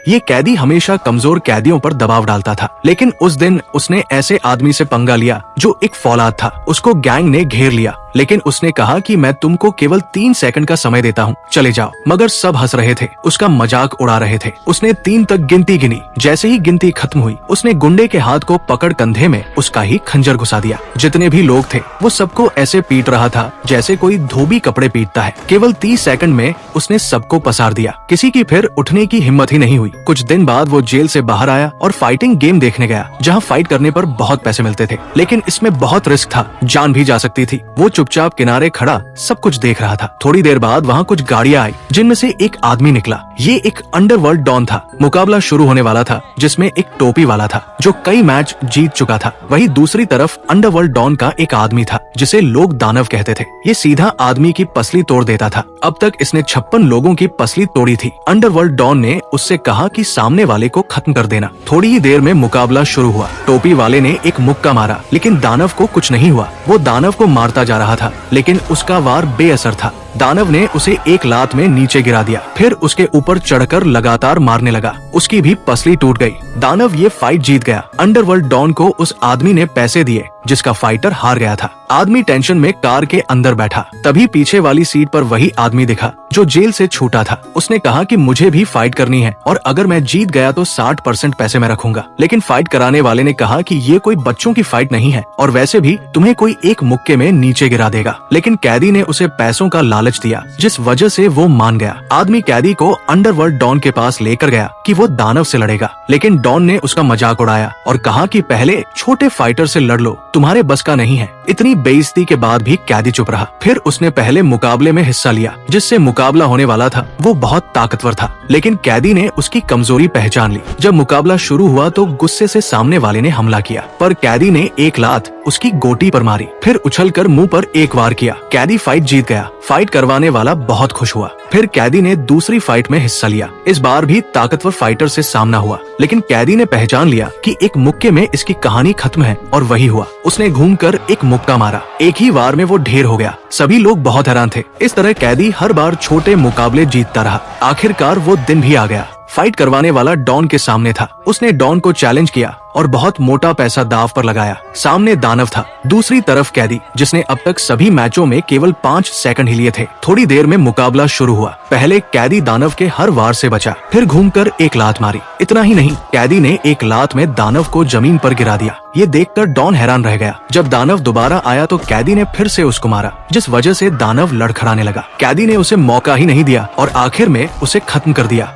ये कैदी हमेशा कमजोर कैदियों पर दबाव डालता था, लेकिन उस दिन उसने ऐसे आदमी से पंगा लिया जो एक फौलाद था। उसको गैंग ने घेर लिया, लेकिन उसने कहा कि मैं तुमको केवल 3 सेकंड का समय देता हूँ, चले जाओ। मगर सब हंस रहे थे, उसका मजाक उड़ा रहे थे। उसने 3 तक गिनती गिनी। जैसे ही गिनती खत्म हुई, उसने गुंडे के हाथ को पकड़ कंधे में उसका ही खंजर घुसा दिया। जितने भी लोग थे वो सबको ऐसे पीट रहा था जैसे कोई धोबी कपड़े पीटता है। केवल 30 सेकंड में उसने सबको पसार दिया। किसी की फिर उठने की हिम्मत ही नहीं हुई। कुछ दिन बाद वो जेल से बाहर आया और फाइटिंग गेम देखने गया, जहाँ फाइट करने पर बहुत पैसे मिलते थे, लेकिन इसमें बहुत रिस्क था, जान भी जा सकती थी। वो चुपचाप किनारे खड़ा सब कुछ देख रहा था। थोड़ी देर बाद वहाँ कुछ गाड़ियाँ आई, जिनमें से एक आदमी निकला। ये एक अंडरवर्ल्ड डॉन था। मुकाबला शुरू होने वाला था, जिसमें एक टोपी वाला था जो कई मैच जीत चुका था। वही दूसरी तरफ अंडरवर्ल्ड डॉन का एक आदमी था जिसे लोग दानव कहते थे। ये सीधा आदमी की पसली तोड़ देता था। अब तक इसने 56 लोगों की पसली तोड़ी थी। अंडरवर्ल्ड डॉन ने उससे कहा कि सामने वाले को खत्म कर देना। थोड़ी ही देर में मुकाबला शुरू हुआ। टोपी वाले ने एक मुक्का मारा, लेकिन दानव को कुछ नहीं हुआ। वो दानव को मारता जा रहा था, लेकिन उसका वार बेअसर था। दानव ने उसे एक लात में नीचे गिरा दिया, फिर उसके ऊपर चढ़कर लगातार मारने लगा। उसकी भी पसली टूट गई। दानव ये फाइट जीत गया। अंडरवर्ल्ड डॉन को उस आदमी ने पैसे दिए जिसका फाइटर हार गया था। आदमी टेंशन में कार के अंदर बैठा, तभी पीछे वाली सीट पर वही आदमी दिखा जो जेल से छूटा था। उसने कहा कि मुझे भी फाइट करनी है और अगर मैं जीत गया तो 60% पैसे मैं रखूंगा। लेकिन फाइट कराने वाले ने कहा कि ये कोई बच्चों की फाइट नहीं है और वैसे भी तुम्हें कोई एक मुक्के में नीचे गिरा देगा। लेकिन कैदी ने उसे पैसों का लालच दिया, जिस वजह से वो मान गया। आदमी कैदी को अंडरवर्ल्ड डॉन के पास लेकर गया कि वो दानव से लड़ेगा, लेकिन डॉन ने उसका मजाक उड़ाया और कहा कि पहले छोटे फाइटर से लड़ लो, तुम्हारे बस का नहीं है। इतनी बेइज्जती के बाद भी कैदी चुप रहा। फिर उसने पहले मुकाबले में हिस्सा लिया जिससे मुकाबला होने वाला था। वो बहुत ताकतवर था, लेकिन कैदी ने उसकी कमजोरी पहचान ली। जब मुकाबला शुरू हुआ तो गुस्से से सामने वाले ने हमला किया, पर कैदी ने एक लात उसकी गोटी पर मारी, फिर उछलकर मुंह पर एक वार किया। कैदी फाइट जीत गया। फाइट करवाने वाला बहुत खुश हुआ। फिर कैदी ने दूसरी फाइट में हिस्सा लिया। इस बार भी ताकतवर फाइटर से सामना हुआ, लेकिन कैदी ने पहचान लिया कि एक मुक्के में इसकी कहानी खत्म है, और वही हुआ। उसने घूमकर एक मुक्का मारा। एक ही वार में वो ढेर हो गया। सभी लोग बहुत हैरान थे। इस तरह कैदी हर बार छोटे मुकाबले जीतता रहा। आखिरकार वो दिन भी आ गया। फाइट करवाने वाला डॉन के सामने था। उसने डॉन को चैलेंज किया और बहुत मोटा पैसा दाव पर लगाया। सामने दानव था, दूसरी तरफ कैदी, जिसने अब तक सभी मैचों में केवल 5 सेकंड ही लिए थे। थोड़ी देर में मुकाबला शुरू हुआ। पहले कैदी दानव के हर वार से बचा, फिर घूमकर एक लात मारी। इतना ही नहीं, कैदी ने एक लात में दानव को जमीन पर गिरा दिया। ये देखकर डॉन हैरान रह गया। जब दानव दोबारा आया तो कैदी ने फिर से उसको मारा, जिस वजह से दानव लड़खड़ाने लगा। कैदी ने उसे मौका ही नहीं दिया और आखिर में उसे खत्म कर दिया।